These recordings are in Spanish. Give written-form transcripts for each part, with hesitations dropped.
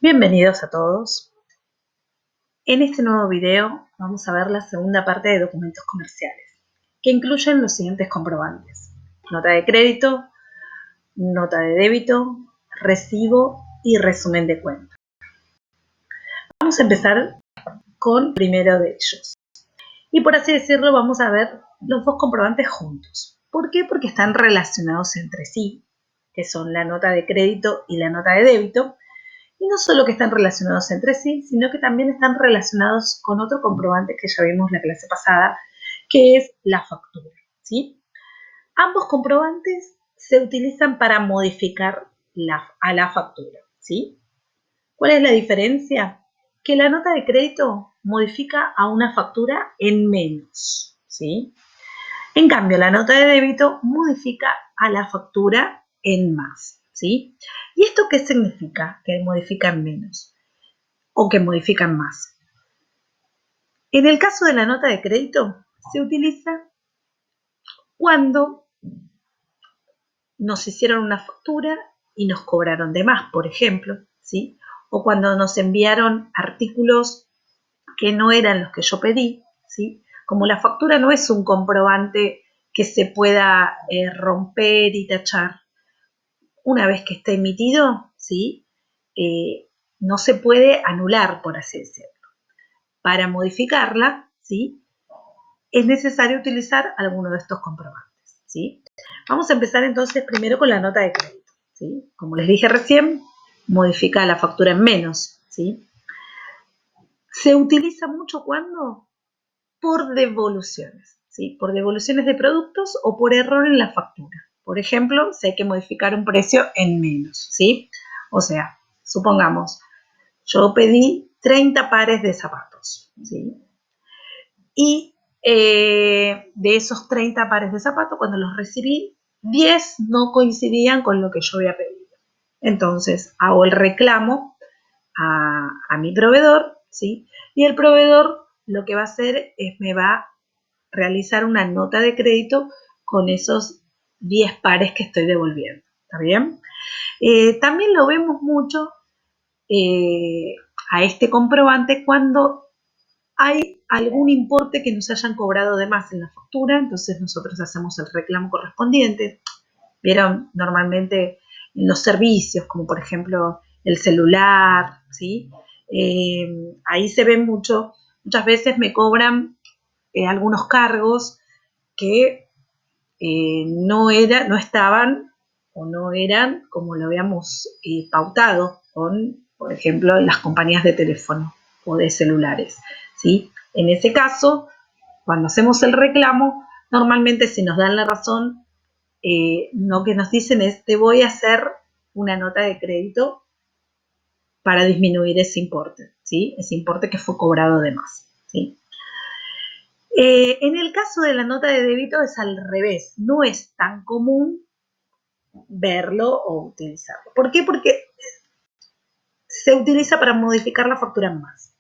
Bienvenidos a todos. En este nuevo video vamos a ver la segunda parte de documentos comerciales, que incluyen los siguientes comprobantes: nota de crédito, nota de débito, recibo y resumen de cuenta. Vamos a empezar con el primero de ellos. Y por así decirlo, vamos a ver los dos comprobantes juntos. ¿Por qué? Porque están relacionados entre sí, que son la nota de crédito y la nota de débito. Y no solo que están relacionados entre sí, sino que también están relacionados con otro comprobante que ya vimos la clase pasada, que es la factura, ¿sí? Ambos comprobantes se utilizan para modificar a la factura, ¿sí? ¿Cuál es la diferencia? Que la nota de crédito modifica a una factura en menos, ¿sí? En cambio, la nota de débito modifica a la factura en más, ¿sí? ¿Y esto qué significa? Que modifican menos o que modifican más. En el caso de la nota de crédito, se utiliza cuando nos hicieron una factura y nos cobraron de más, por ejemplo, ¿sí? O cuando nos enviaron artículos que no eran los que yo pedí, ¿sí? Como la factura no es un comprobante que se pueda romper y tachar, una vez que está emitido, ¿sí? No se puede anular, por así decirlo. Para modificarla, ¿sí? Es necesario utilizar alguno de estos comprobantes, ¿sí? Vamos a empezar entonces primero con la nota de crédito, ¿sí? Como les dije recién, modifica la factura en menos, ¿sí? Se utiliza mucho cuando por devoluciones, ¿sí? Por devoluciones de productos o por error en la factura. Por ejemplo, si hay que modificar un precio en menos, ¿sí? O sea, supongamos, yo pedí 30 pares de zapatos, ¿sí? Y de esos 30 pares de zapatos, cuando los recibí, 10 no coincidían con lo que yo había pedido. Entonces, hago el reclamo a mi proveedor, ¿sí? Y el proveedor lo que va a hacer es me va a realizar una nota de crédito con esos 10 pares que estoy devolviendo. ¿Está bien? También lo vemos mucho a este comprobante cuando hay algún importe que nos hayan cobrado de más en la factura, entonces nosotros hacemos el reclamo correspondiente. Vieron normalmente en los servicios, como por ejemplo el celular, ¿sí? Ahí se ve mucho, muchas veces me cobran algunos cargos que no estaban o no eran como lo habíamos pautado con, por ejemplo, las compañías de teléfono o de celulares, ¿sí? En ese caso, cuando hacemos el reclamo, normalmente si nos dan la razón, lo que nos dicen es: te voy a hacer una nota de crédito para disminuir ese importe, ¿sí? Ese importe que fue cobrado de más, ¿sí? En el caso de la nota de débito es al revés, no es tan común verlo o utilizarlo. ¿Por qué? Porque se utiliza para modificar la factura en más.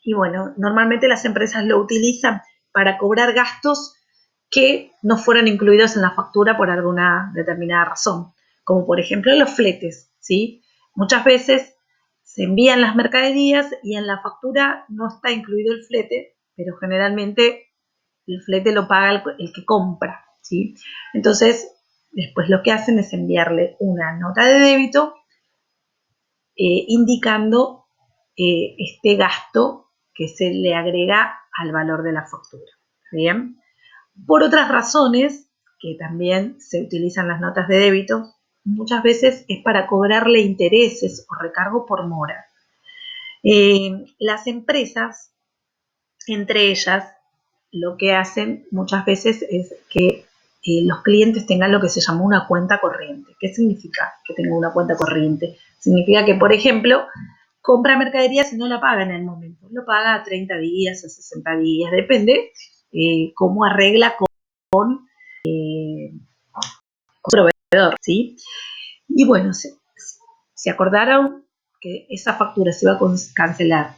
Y bueno, normalmente las empresas lo utilizan para cobrar gastos que no fueron incluidos en la factura por alguna determinada razón, como por ejemplo los fletes, ¿sí? Muchas veces se envían las mercaderías y en la factura no está incluido el flete, pero generalmente el flete lo paga el que compra, ¿sí? Entonces, después lo que hacen es enviarle una nota de débito indicando este gasto que se le agrega al valor de la factura. ¿Bien? Por otras razones, que también se utilizan las notas de débito, muchas veces es para cobrarle intereses o recargo por mora. Las empresas, entre ellas, lo que hacen muchas veces es que los clientes tengan lo que se llama una cuenta corriente. ¿Qué significa que tenga una cuenta corriente? Significa que, por ejemplo, compra mercaderías y no la paga en el momento. Lo paga a 30 días, a 60 días, depende cómo arregla con proveedor, ¿sí? Y bueno, se acordaron que esa factura se iba a cancelar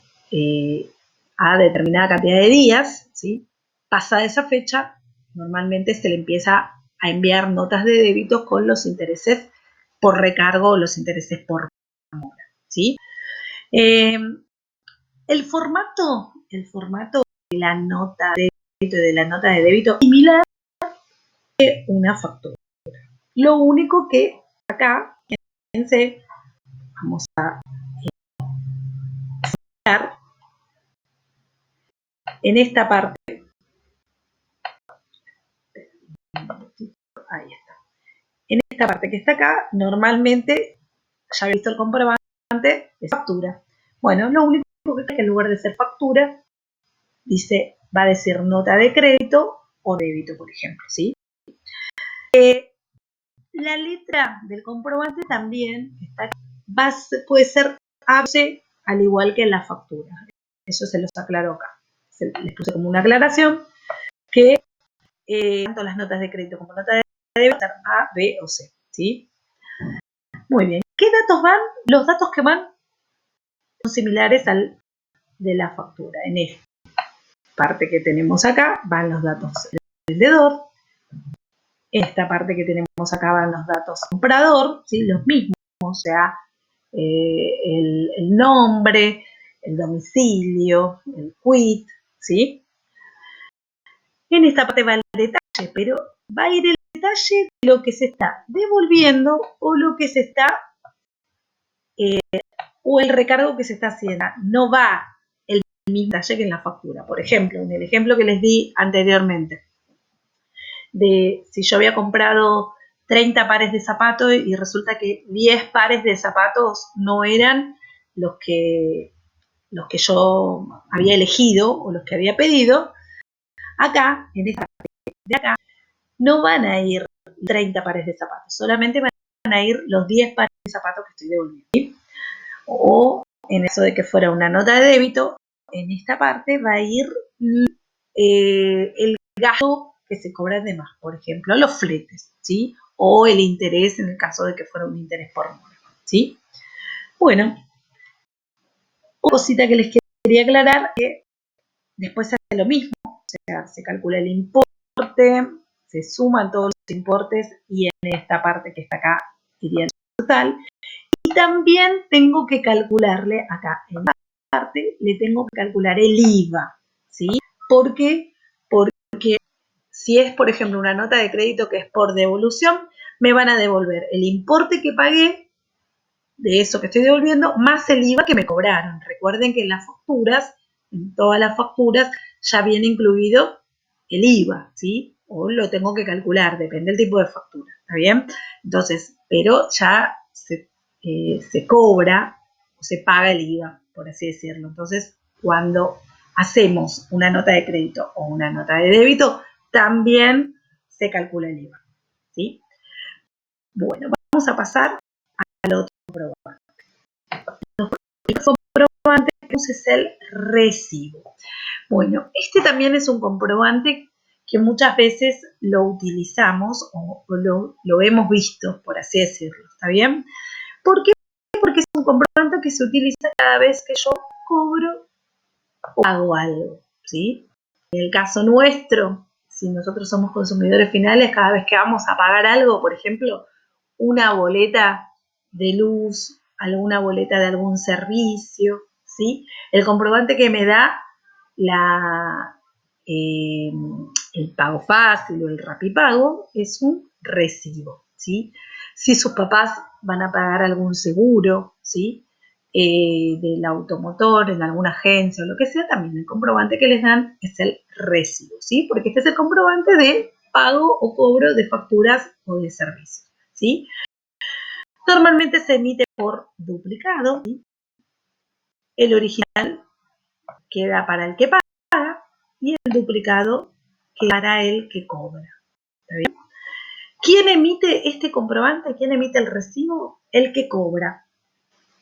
a determinada cantidad de días, ¿sí? Pasada esa fecha, normalmente se le empieza a enviar notas de débito con los intereses por recargo o los intereses por mora, ¿sí? El formato de la nota de crédito y de la nota de débito es similar a una factura. Lo único que acá, fíjense, vamos a fijar en esta parte. Ahí está. En esta parte que está acá, normalmente, ya he visto el comprobante, es factura. Bueno, lo único que en lugar de ser factura, va a decir nota de crédito o débito, por ejemplo, ¿sí? La letra del comprobante también puede ser ABC, al igual que en la factura. Eso se los aclaro acá. Les puse como una aclaración que tanto las notas de crédito como notas de débito van a ser A, B o C, ¿sí? Muy bien. ¿Qué datos van? Los datos que van son similares al de la factura. En esta parte que tenemos acá van los datos del vendedor. En esta parte que tenemos acá van los datos del comprador, ¿sí? Los mismos, o sea, el nombre, el domicilio, el quit, ¿sí? En esta parte va el detalle, pero va a ir el detalle de lo que se está devolviendo o lo que se está o el recargo que se está haciendo. No va el mismo detalle que en la factura. Por ejemplo, en el ejemplo que les di anteriormente, de si yo había comprado 30 pares de zapatos y resulta que 10 pares de zapatos no eran los que yo había elegido o los que había pedido, acá, en esta parte de acá, no van a ir 30 pares de zapatos, solamente van a ir los 10 pares de zapatos que estoy devolviendo, ¿sí? O en eso de que fuera una nota de débito, en esta parte va a ir el gasto que se cobra de más, por ejemplo, los fletes, ¿sí? O el interés en el caso de que fuera un interés por mora, ¿sí? Bueno, una cosita que les quería aclarar, que después se hace lo mismo, o sea, se calcula el importe, se suman todos los importes y en esta parte que está acá iría el total. Y también tengo que calcularle acá, en esta parte, le tengo que calcular el IVA, ¿sí? ¿Por qué? Porque si es, por ejemplo, una nota de crédito que es por devolución, me van a devolver el importe que pagué de eso que estoy devolviendo, más el IVA que me cobraron. Recuerden que en las facturas, en todas las facturas, ya viene incluido el IVA, ¿sí? O lo tengo que calcular, depende del tipo de factura, ¿está bien? Entonces, pero ya se cobra o se paga el IVA, por así decirlo. Entonces, cuando hacemos una nota de crédito o una nota de débito, también se calcula el IVA, ¿sí? Bueno, vamos a pasar al otro comprobante. El comprobante que es el recibo. Bueno, este también es un comprobante que muchas veces lo utilizamos o lo hemos visto, por así decirlo, ¿está bien? ¿Por qué? Porque es un comprobante que se utiliza cada vez que yo cobro o hago algo, ¿sí? En el caso nuestro, si nosotros somos consumidores finales, cada vez que vamos a pagar algo, por ejemplo, una boleta de luz, alguna boleta de algún servicio, ¿sí? El comprobante que me da el pago fácil o el Rapipago es un recibo, ¿sí? Si sus papás van a pagar algún seguro, ¿sí? Del automotor, en alguna agencia o lo que sea, también el comprobante que les dan es el recibo, ¿sí? Porque este es el comprobante de pago o cobro de facturas o de servicios, ¿sí? Normalmente se emite por duplicado, ¿sí? El original queda para el que paga y el duplicado queda para el que cobra, ¿está bien? ¿Quién emite este comprobante? ¿Quién emite el recibo? El que cobra,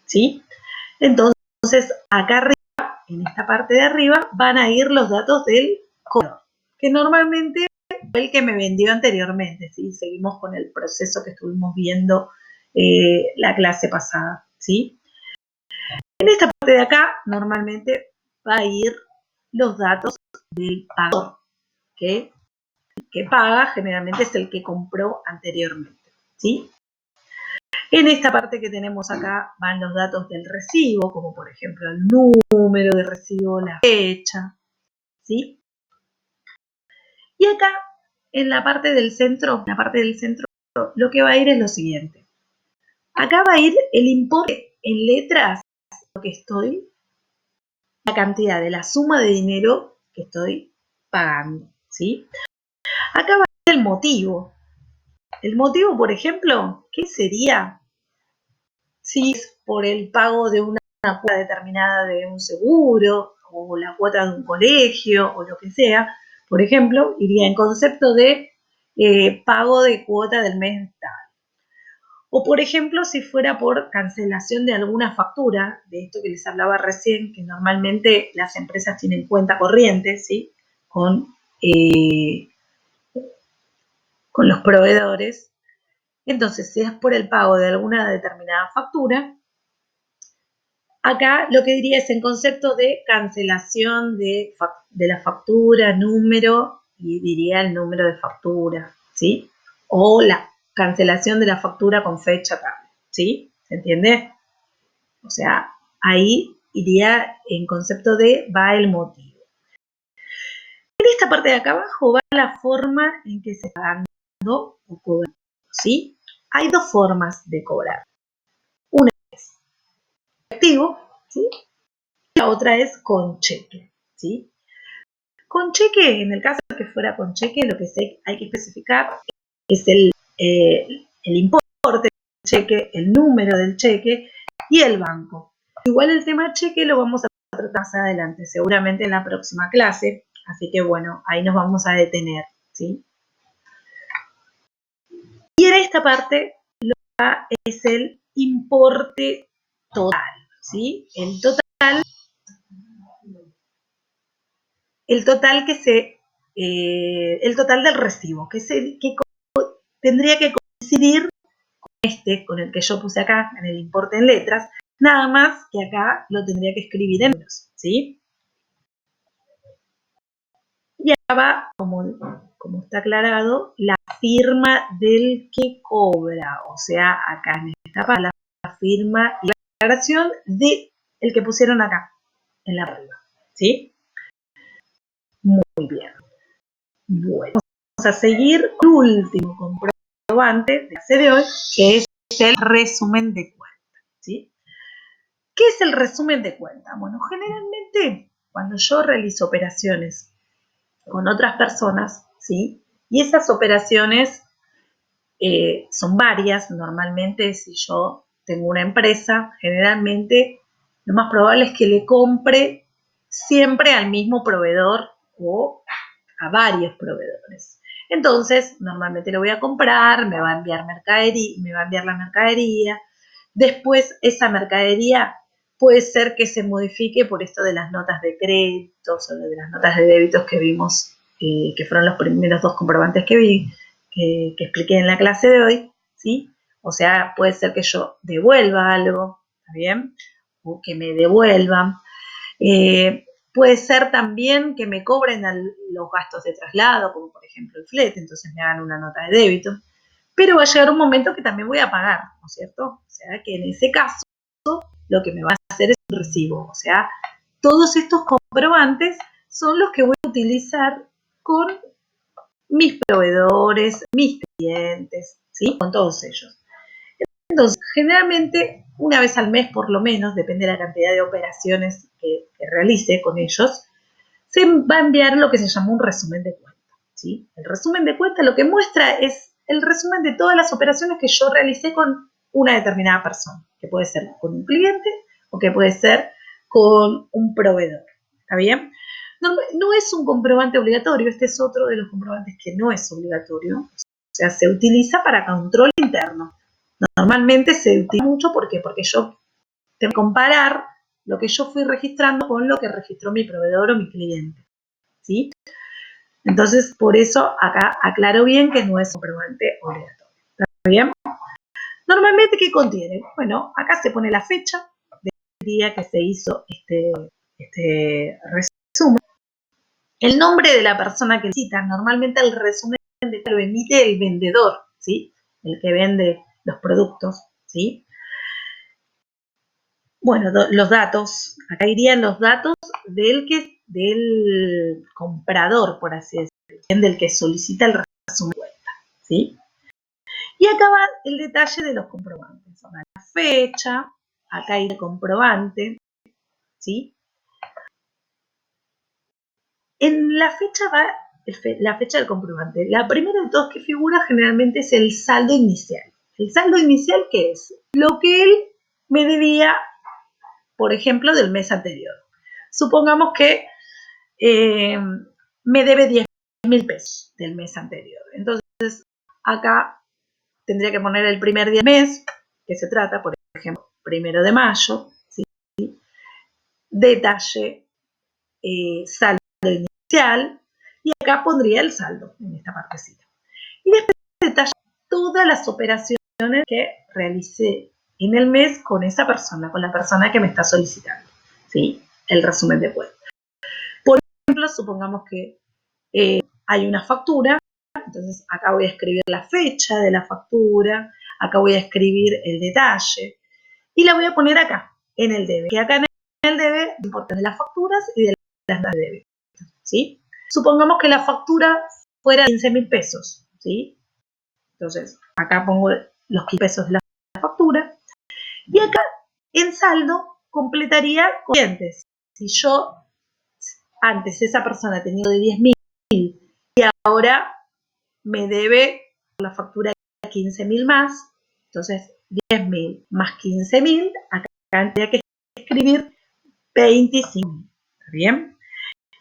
¿sí? Entonces, acá arriba, en esta parte de arriba, van a ir los datos del cobrador, que normalmente fue el que me vendió anteriormente, ¿sí? Seguimos con el proceso que estuvimos viendo la clase pasada, ¿sí? En esta parte de acá, normalmente va a ir los datos del pagador, que el que paga generalmente es el que compró anteriormente, ¿sí? En esta parte que tenemos acá van los datos del recibo, como por ejemplo el número de recibo, la fecha, ¿sí? Y acá, en la parte del centro, lo que va a ir es lo siguiente. Acá va a ir el importe en letras, lo que estoy, la cantidad de la suma de dinero que estoy pagando, ¿sí? Acá va a ir el motivo. El motivo, por ejemplo, ¿qué sería? Si es por el pago de una cuota determinada de un seguro, o la cuota de un colegio, o lo que sea, por ejemplo, iría en concepto de pago de cuota del mes tal. O por ejemplo, si fuera por cancelación de alguna factura, de esto que les hablaba recién, que normalmente las empresas tienen cuenta corriente, ¿sí? Con los proveedores. Entonces, si es por el pago de alguna determinada factura, acá lo que diría es en concepto de cancelación de la factura, número, y diría el número de factura, ¿sí? O la cancelación de la factura con fecha tal, ¿sí? ¿Se entiende? O sea, ahí iría en concepto de va el motivo. En esta parte de acá abajo va la forma en que se está dando o cobrando, ¿sí? Hay dos formas de cobrar. Una es efectivo, ¿sí? La otra es con cheque, ¿sí? Con cheque, en el caso de que fuera con cheque, lo que hay que especificar es el importe del cheque, el número del cheque y el banco. Igual el tema cheque lo vamos a tratar más adelante, seguramente en la próxima clase, así que bueno, ahí nos vamos a detener, ¿sí? Y en esta parte lo que va es el importe total, ¿sí? El total el total del recibo, que tendría que coincidir con el que yo puse acá, en el importe en letras, nada más que acá lo tendría que escribir en números, ¿sí? Y acá va, como está aclarado, la firma del que cobra, o sea, acá en esta parte, la firma y la declaración del que pusieron acá, en la arriba, ¿sí? Muy bien. Bueno, vamos a seguir con el último comprobante de la clase de hoy, que es el resumen de cuenta, ¿sí? ¿Qué es el resumen de cuenta? Bueno, generalmente cuando yo realizo operaciones con otras personas, ¿sí? Y esas operaciones son varias, normalmente si yo tengo una empresa, generalmente lo más probable es que le compre siempre al mismo proveedor o a varios proveedores. Entonces, normalmente lo voy a comprar, me va a enviar la mercadería. Después, esa mercadería puede ser que se modifique por esto de las notas de créditos o de las notas de débitos que vimos, que fueron los primeros dos comprobantes que vi, que expliqué en la clase de hoy, ¿sí? O sea, puede ser que yo devuelva algo, ¿está bien? O que me devuelvan. Puede ser también que me cobren los gastos de traslado, como por ejemplo el flete, entonces me hagan una nota de débito. Pero va a llegar un momento que también voy a pagar, ¿no es cierto? O sea, que en ese caso lo que me va a hacer es un recibo. O sea, todos estos comprobantes son los que voy a utilizar con mis proveedores, mis clientes, ¿sí? Con todos ellos. Entonces, generalmente, una vez al mes por lo menos, depende de la cantidad de operaciones que realice con ellos, se va a enviar lo que se llama un resumen de cuenta, ¿sí? El resumen de cuenta lo que muestra es el resumen de todas las operaciones que yo realicé con una determinada persona, que puede ser con un cliente o que puede ser con un proveedor, ¿está bien? No es un comprobante obligatorio, este es otro de los comprobantes que no es obligatorio, o sea, se utiliza para control interno. Normalmente se utiliza mucho, ¿por qué? Porque yo tengo que comparar lo que yo fui registrando con lo que registró mi proveedor o mi cliente, ¿sí? Entonces, por eso acá aclaro bien que no es un comprobante obligatorio, ¿está bien? Normalmente, ¿qué contiene? Bueno, acá se pone la fecha del día que se hizo este resumen, el nombre de la persona que cita. Normalmente el resumen lo emite el vendedor, ¿sí? El que vende los productos, ¿sí? Bueno, los datos, acá irían los datos del comprador, por así decirlo, del que solicita el resumen de cuenta, ¿sí? Y acá va el detalle de los comprobantes. La fecha, acá hay el comprobante, ¿sí? En la fecha va la fecha del comprobante. La primera de todas que figura generalmente es el saldo inicial. ¿El saldo inicial qué es? Lo que él me debía, por ejemplo, del mes anterior. Supongamos que me debe 10.000 pesos del mes anterior. Entonces, acá tendría que poner el primer día del mes, que se trata, por ejemplo, 1 de mayo, ¿sí? Detalle, saldo inicial, y acá pondría el saldo en esta partecita. Y después detalle todas las operaciones que realicé en el mes con esa persona, con la persona que me está solicitando, ¿sí? El resumen de cuenta. Por ejemplo, supongamos que hay una factura, entonces acá voy a escribir la fecha de la factura, acá voy a escribir el detalle y la voy a poner acá, en el debe, que acá en el debe importa de las facturas y de las de débito, ¿sí? Supongamos que la factura fuera de 15.000 pesos, ¿sí? Entonces, acá pongo los 15 pesos de la factura y acá en saldo completaría con clientes. Si yo antes esa persona tenía de 10.000 y ahora me debe la factura de 15.000 más, entonces 10.000 más 15.000, acá tendría que escribir 25.000, ¿está bien?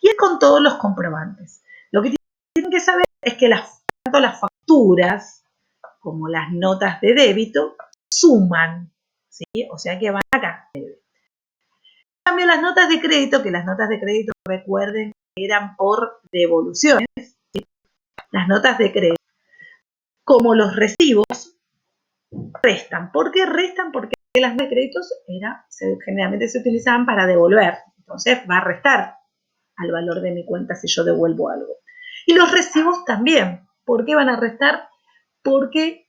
Y es con todos los comprobantes. Lo que tienen que saber es que tanto las facturas como las notas de débito suman, ¿sí? O sea que van acá. En cambio, las notas de crédito, que las notas de crédito, recuerden que eran por devoluciones, ¿sí? Las notas de crédito, como los recibos, restan. ¿Por qué restan? Porque las notas de créditos generalmente se utilizaban para devolver. Entonces va a restar al valor de mi cuenta si yo devuelvo algo. Y los recibos también. ¿Por qué van a restar? Porque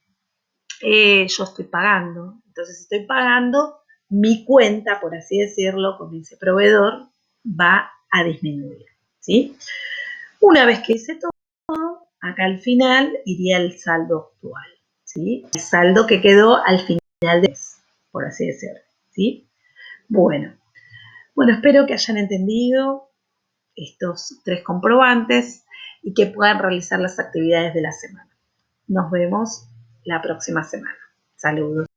yo estoy pagando. Entonces, si estoy pagando, mi cuenta, por así decirlo, con ese proveedor, va a disminuir, ¿sí? Una vez que hice todo, acá al final iría el saldo actual, ¿sí? El saldo que quedó al final del mes, por así decirlo, ¿sí? Bueno, espero que hayan entendido estos 3 comprobantes y que puedan realizar las actividades de la semana. Nos vemos la próxima semana. Saludos.